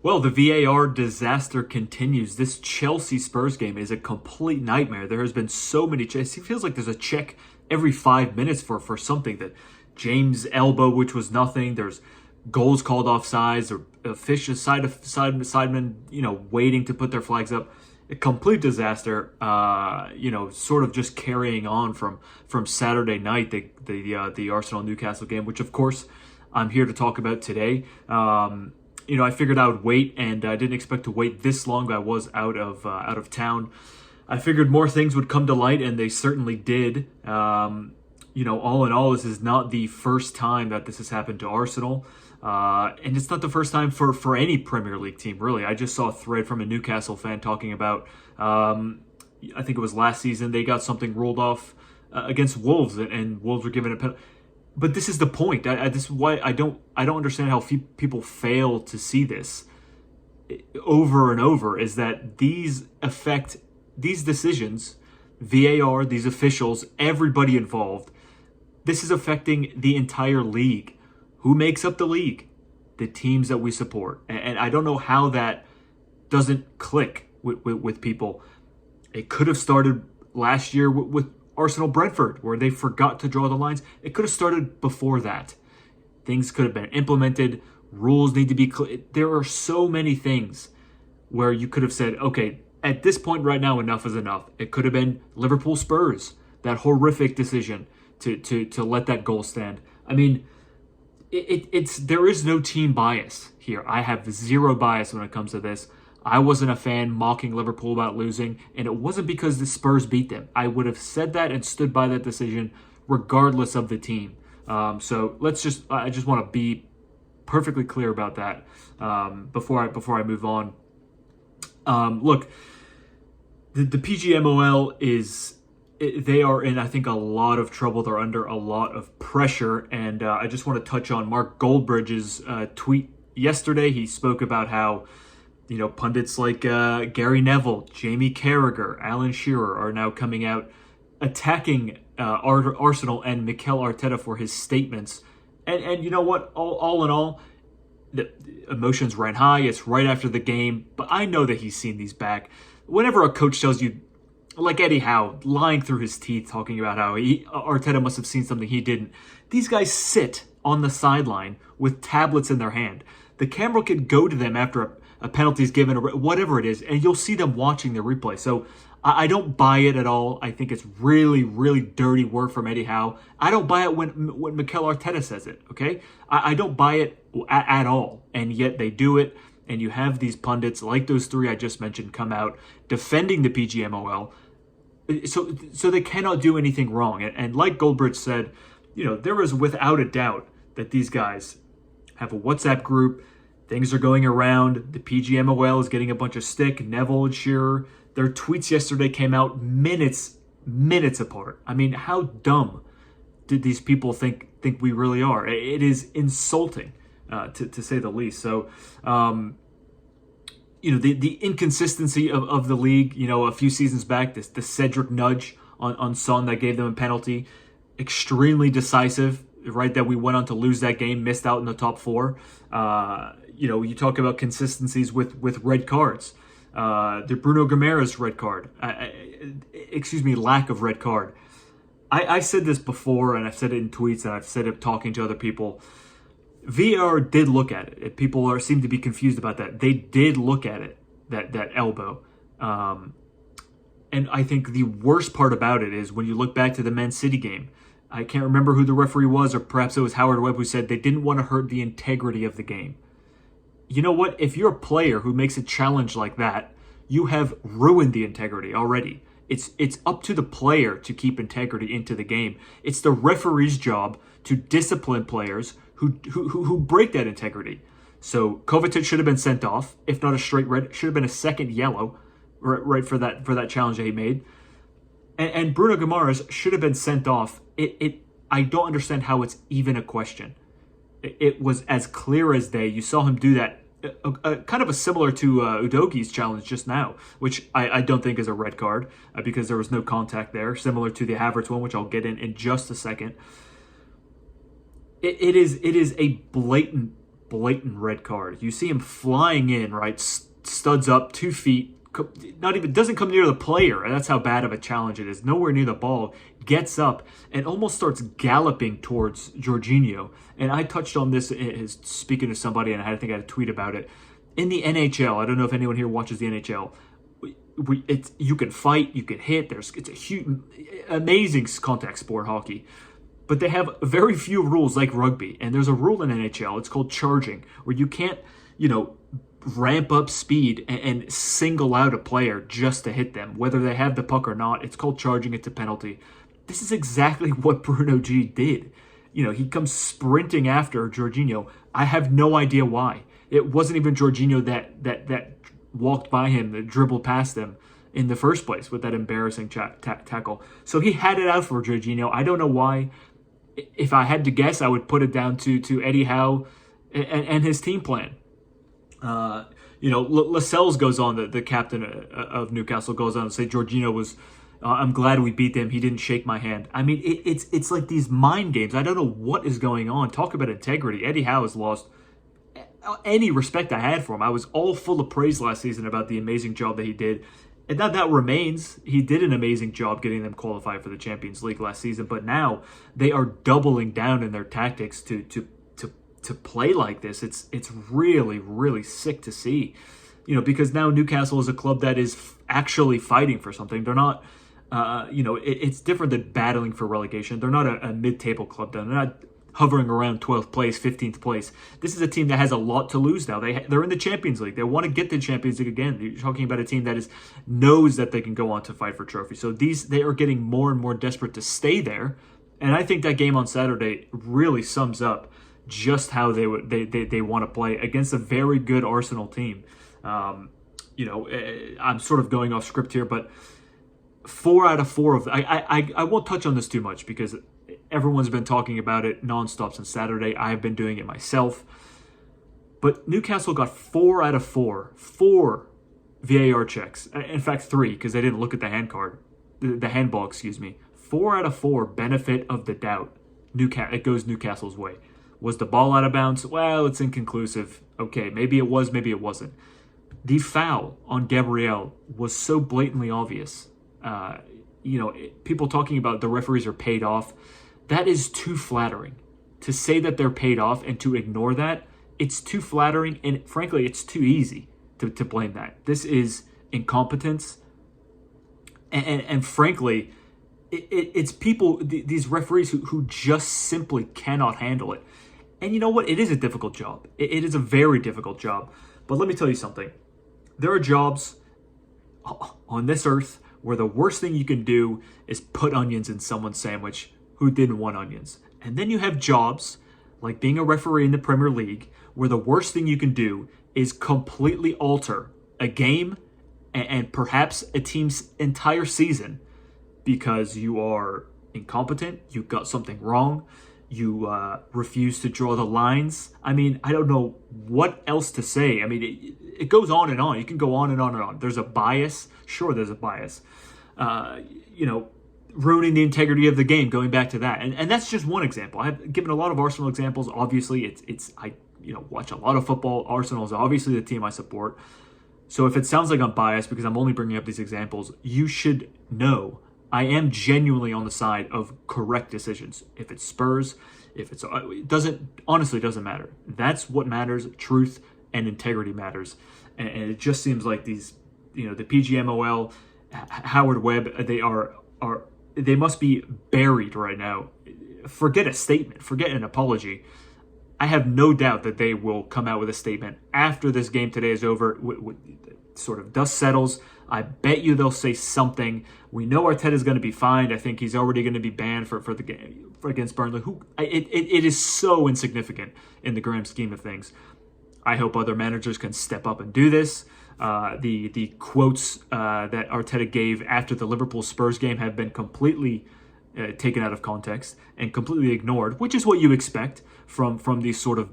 Well, the VAR disaster continues. This Chelsea Spurs game is a complete nightmare. There has been so many checks. It feels like there's a check every 5 minutes for something. That James elbow, which was nothing. There's goals called offsides, or officials sidemen, waiting to put their flags up. A complete disaster. Sort of just carrying on from Saturday night, the Arsenal Newcastle game, which of course I'm here to talk about today. I figured I would wait, and I didn't expect to wait this long. I was out of town. I figured more things would come to light, and they certainly did. All in all, this is not the first time that this has happened to Arsenal, and it's not the first time for any Premier League team, really. I just saw a thread from a Newcastle fan talking about, I think it was last season, they got something ruled off against Wolves, and Wolves were given a penalty. But this is the point. This is why I don't understand how people fail to see this over and over, is that these decisions, VAR, these officials, everybody involved, this is affecting the entire league. Who makes up the league? The teams that we support. And I don't know how that doesn't click with people. It could have started last year with Arsenal Brentford, where they forgot to draw the lines. It could have started before that. Things could have been implemented. Rules need to be clear. There are so many things where you could have said, okay, at this point right now, enough is enough. It could have been Liverpool Spurs, that horrific decision to let that goal stand. I mean, there is no team bias here. I have zero bias when it comes to this. I wasn't a fan mocking Liverpool about losing, and it wasn't because the Spurs beat them. I would have said that and stood by that decision regardless of the team. So I just want to be perfectly clear about that before I move on. Look, the Pgmol they are in, I think, a lot of trouble. They're under a lot of pressure, and I just want to touch on Mark Goldbridge's tweet yesterday. He spoke about how pundits like Gary Neville, Jamie Carragher, Alan Shearer are now coming out attacking Arsenal and Mikel Arteta for his statements. And you know what? All in all, the emotions ran high. It's right after the game, but I know that he's seen these back. Whenever a coach tells you, like Eddie Howe, lying through his teeth, talking about how Arteta must have seen something he didn't. These guys sit on the sideline with tablets in their hand. The camera could go to them after a penalty is given, or whatever it is, and you'll see them watching the replay. So I don't buy it at all. I think it's really, really dirty work from Eddie Howe. I don't buy it when Mikel Arteta says it, okay? I don't buy it at all, and yet they do it, and you have these pundits like those three I just mentioned come out defending the Pgmol. So they cannot do anything wrong. And like Goldbridge said, there is without a doubt that these guys have a WhatsApp group. Things are going around. The Pgmol is getting a bunch of stick. Neville and Shearer, their tweets yesterday came out minutes apart. I mean, how dumb did these people think we really are? It is insulting, to say the least. So, the inconsistency of the league, a few seasons back, the Cedric nudge on Son that gave them a penalty, extremely decisive, right? That we went on to lose that game, missed out in the top four. You talk about consistencies with red cards. The Bruno Guimaraes red card. Lack of red card. I said this before, and I've said it in tweets, and I've said it talking to other people. VAR did look at it. People seem to be confused about that. They did look at it, that elbow. And I think the worst part about it is when you look back to the Man City game, I can't remember who the referee was, or perhaps it was Howard Webb, who said they didn't want to hurt the integrity of the game. You know what? If you're a player who makes a challenge like that, you have ruined the integrity already. It's up to the player to keep integrity into the game. It's the referee's job to discipline players who break that integrity. So Kovacic should have been sent off, if not a straight red. It should have been a second yellow, right, for that challenge that he made. And Bruno Guimaraes should have been sent off. I don't understand how it's even a question. It was as clear as day. You saw him do that, kind of a similar to Udogi's challenge just now, which I don't think is a red card because there was no contact there, similar to the Havertz one, which I'll get in just a second. It is a blatant blatant red card. You see him flying in, right? Studs up 2 feet, not even doesn't come near the player. And that's how bad of a challenge it is. Nowhere near the ball, gets up and almost starts galloping towards Jorginho. And I touched on this speaking to somebody, and I think I had a tweet about it. In the NHL, I don't know if anyone here watches the NHL. You can fight, you can hit. It's a huge, amazing contact sport, hockey. But they have very few rules like rugby. And there's a rule in NHL, it's called charging, where you can't, ramp up speed and single out a player just to hit them, whether they have the puck or not. It's called charging. It's a penalty. This is exactly what Bruno G did. He comes sprinting after Jorginho. I have no idea why. It wasn't even Jorginho that walked by him, that dribbled past him in the first place with that embarrassing tackle. So he had it out for Jorginho. I don't know why. If I had to guess, I would put it down to Eddie Howe and his team plan. Lascelles goes on, the captain of Newcastle goes on to say Jorginho was, I'm glad we beat them. He didn't shake my hand. I mean, it's like these mind games. I don't know what is going on. Talk about integrity. Eddie Howe has lost any respect I had for him. I was all full of praise last season about the amazing job that he did. And that remains. He did an amazing job getting them qualified for the Champions League last season. But now they are doubling down in their tactics to play like this. It's really, really sick to see. Because now Newcastle is a club that is actually fighting for something. They're not, it's different than battling for relegation. They're not a mid-table club. They're not hovering around 12th place, 15th place. This is a team that has a lot to lose now. They're in the Champions League. They want to get the Champions League again. You're talking about a team that knows that they can go on to fight for trophies. So they are getting more and more desperate to stay there. And I think that game on Saturday really sums up just how they want to play against a very good Arsenal team. I'm sort of going off script here, but 4 out of 4 of I won't touch on this too much because everyone's been talking about it nonstop since Saturday. I've been doing it myself. But Newcastle got 4 out of 4 VAR checks. In fact, 3 because they didn't look at the handball, excuse me. 4 out of 4 benefit of the doubt. It goes Newcastle's way. Was the ball out of bounds? Well, it's inconclusive. Okay, maybe it was, maybe it wasn't. The foul on Gabriel was so blatantly obvious. People talking about the referees are paid off. That is too flattering. To say that they're paid off and to ignore that, it's too flattering, and frankly, it's too easy to blame that. This is incompetence. And frankly, it's people, these referees who just simply cannot handle it. And you know what? It is a difficult job. It is a very difficult job. But let me tell you something. There are jobs on this earth where the worst thing you can do is put onions in someone's sandwich who didn't want onions. And then you have jobs like being a referee in the Premier League where the worst thing you can do is completely alter a game and perhaps a team's entire season because you are incompetent, you got something wrong, you refuse to draw the lines. I mean, I don't know what else to say. I mean, it goes on and on. You can go on and on and on. There's a bias. Sure, there's a bias. Ruining the integrity of the game, going back to that. And that's just one example. I've given a lot of Arsenal examples. Obviously, I watch a lot of football. Arsenal is obviously the team I support. So if it sounds like I'm biased because I'm only bringing up these examples, you should know I am genuinely on the side of correct decisions. If it's Spurs, it doesn't matter. That's what matters. Truth and integrity matters. And it just seems like these, the Pgmol, Howard Webb, they must be buried right now. Forget a statement, forget an apology. I have no doubt that they will come out with a statement after this game today is over, sort of dust settles. I bet you they'll say something. We know Arteta's going to be fined. I think he's already going to be banned for the game against Burnley. It is so insignificant in the grand scheme of things. I hope other managers can step up and do this. The quotes that Arteta gave after the Liverpool Spurs game have been completely taken out of context and completely ignored, which is what you expect from these sort of,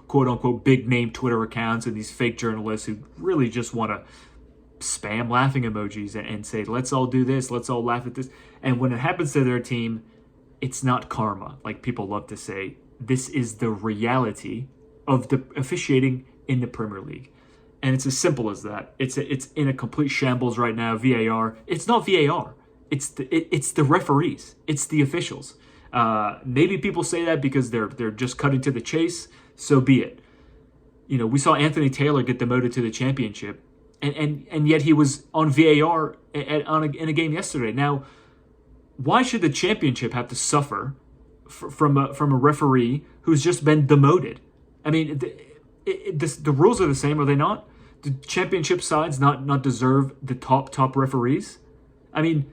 quote unquote big name Twitter accounts and these fake journalists who really just want to spam laughing emojis and say, let's all do this, let's all laugh at this. And when it happens to their team, it's not karma, like people love to say. This is the reality of the officiating in the Premier League. And it's as simple as that. It's in a complete shambles right now. VAR. It's not VAR. It's the referees. It's the officials. Maybe people say that because they're just cutting to the chase. So be it. You know, we saw Anthony Taylor get demoted to the championship, and yet he was on VAR in a game yesterday. Now, why should the championship have to suffer from a referee who's just been demoted? I mean, the rules are the same, are they not? Do championship sides not deserve the top referees? I mean,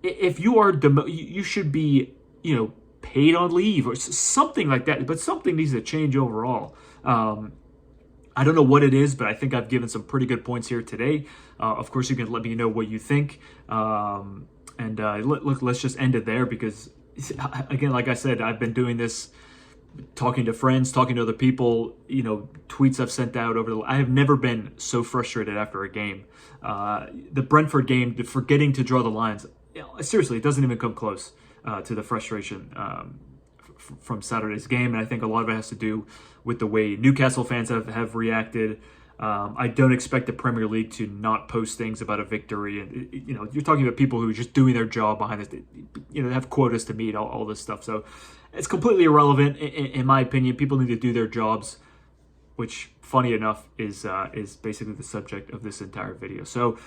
if you are you should be, you know, paid on leave or something like that. But something needs to change overall. I don't know what it is, but I think I've given some pretty good points here today. Of course, you can let me know what you think. Look, let's just end it there because, again, like I said, I've been doing this, talking to friends, talking to other people, you know, tweets I've sent out I have never been so frustrated after a game. The Brentford game, forgetting to draw the lines, seriously, it doesn't even come close to the frustration from Saturday's game. And I think a lot of it has to do with the way Newcastle fans have reacted. I don't expect the Premier League to not post things about a victory. And, you know, you're talking about people who are just doing their job behind this, you know, have quotas to meet, all this stuff. So it's completely irrelevant, in my opinion. People need to do their jobs, which, funny enough, is basically the subject of this entire video. So,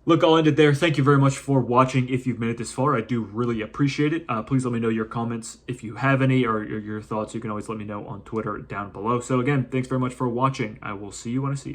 look, I'll end it there. Thank you very much for watching. If you've made it this far, I do really appreciate it. Please let me know your comments. If you have any or your thoughts, you can always let me know on Twitter down below. So again, thanks very much for watching. I will see you when I see you.